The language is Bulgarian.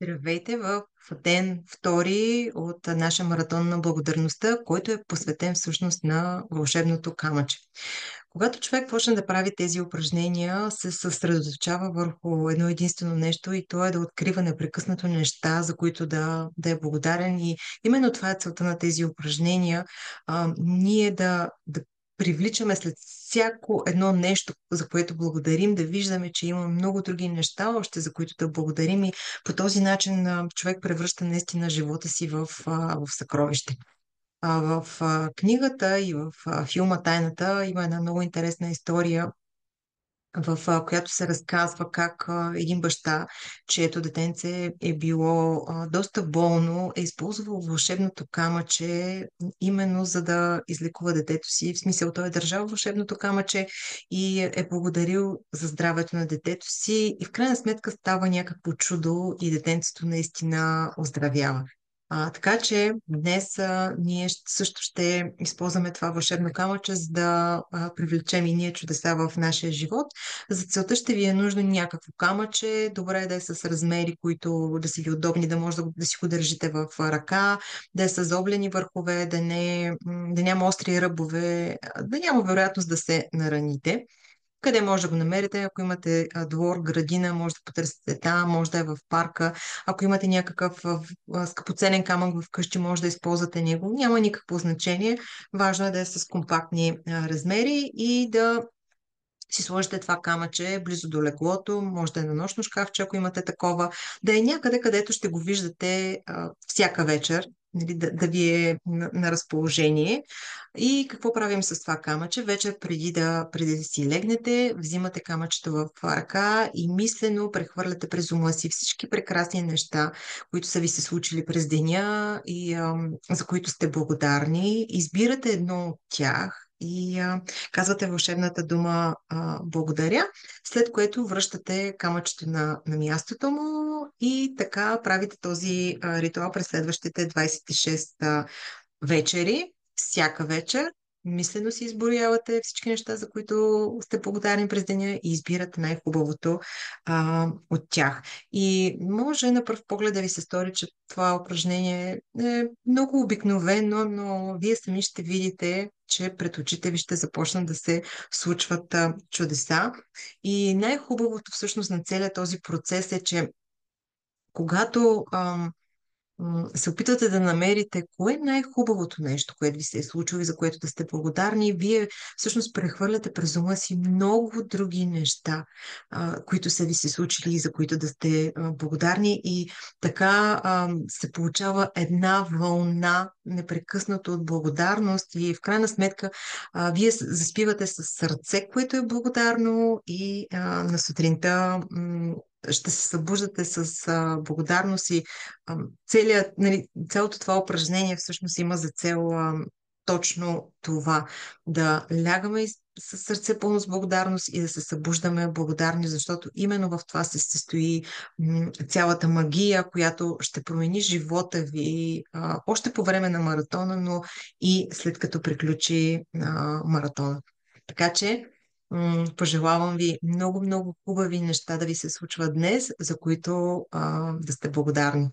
Здравейте в ден втори от нашия маратон на благодарността, който е посветен всъщност на вълшебното камъче. Когато човек почне да прави тези упражнения, се съсредоточава върху едно единствено нещо и то е да открива непрекъснато неща, за които да е благодарен. И именно това е целта на тези упражнения. Ние да привличаме след всяко едно нещо, за което благодарим, да виждаме, че има много други неща още, за които да благодарим и по този начин човек превръща наистина живота си в съкровище. В книгата и в филма Тайната има една много интересна история, в която се разказва как един баща, чието детенце е било доста болно, е използвал вълшебното камъче именно за да излекува детето си. В смисъл, той е държал вълшебното камъче и е благодарил за здравето на детето си и в крайна сметка става някакво чудо и детенцето наистина оздравява. Така че днес ние също ще използваме това вълшебно камъче, за да привлечем и ние чудеса в нашия живот. За целта ще ви е нужно някакво камъче. Добре е да е с размери, които да са ви удобни, да може да си го държите в ръка, да е с облени върхове, да няма остри ръбове, да няма вероятност да се нараните. Къде може да го намерите? Ако имате двор, градина, може да потърсите там, може да е в парка. Ако имате някакъв скъпоценен камък в къщи, може да използвате него. Няма никакво значение. Важно е да е с компактни размери и да си сложите това камъче близо до леглото, може да е на нощно шкафче, ако имате такова, да е някъде, където ще го виждате всяка вечер, нали, да ви е на разположение. И какво правим с това камъче? Вечер преди да си легнете, взимате камъчето в ръка и мислено прехвърляте през ума си всички прекрасни неща, които са ви се случили през деня и за които сте благодарни. Избирате едно от тях и казвате вълшебната дума благодаря, след което връщате камъчето на мястото му и така правите този ритуал през следващите 26 вечери, всяка вечер. Мислено си изброявате всички неща, за които сте благодарни през деня и избирате най-хубавото от тях. И може на пръв поглед да ви се стори, че това упражнение е много обикновено, но вие сами ще видите, че пред очите ви ще започнат да се случват чудеса. И най-хубавото всъщност на целият този процес е, че когато се опитвате да намерите кое е най-хубавото нещо, което ви се е случило и за което да сте благодарни, вие всъщност прехвърляте през ума си много други неща, които са ви се случили и за които да сте благодарни и така се получава една вълна непрекъснато от благодарност и в крайна сметка вие заспивате с сърце, което е благодарно и на сутринта ще се събуждате с благодарност и нали, цялото това упражнение всъщност има за цел точно това. Да лягаме с сърце пълно с благодарност и да се събуждаме благодарни, защото именно в това се състои цялата магия, която ще промени живота ви още по време на маратона, но и след като приключи маратона. Така че пожелавам ви много, много хубави неща да ви се случват днес, за които да сте благодарни.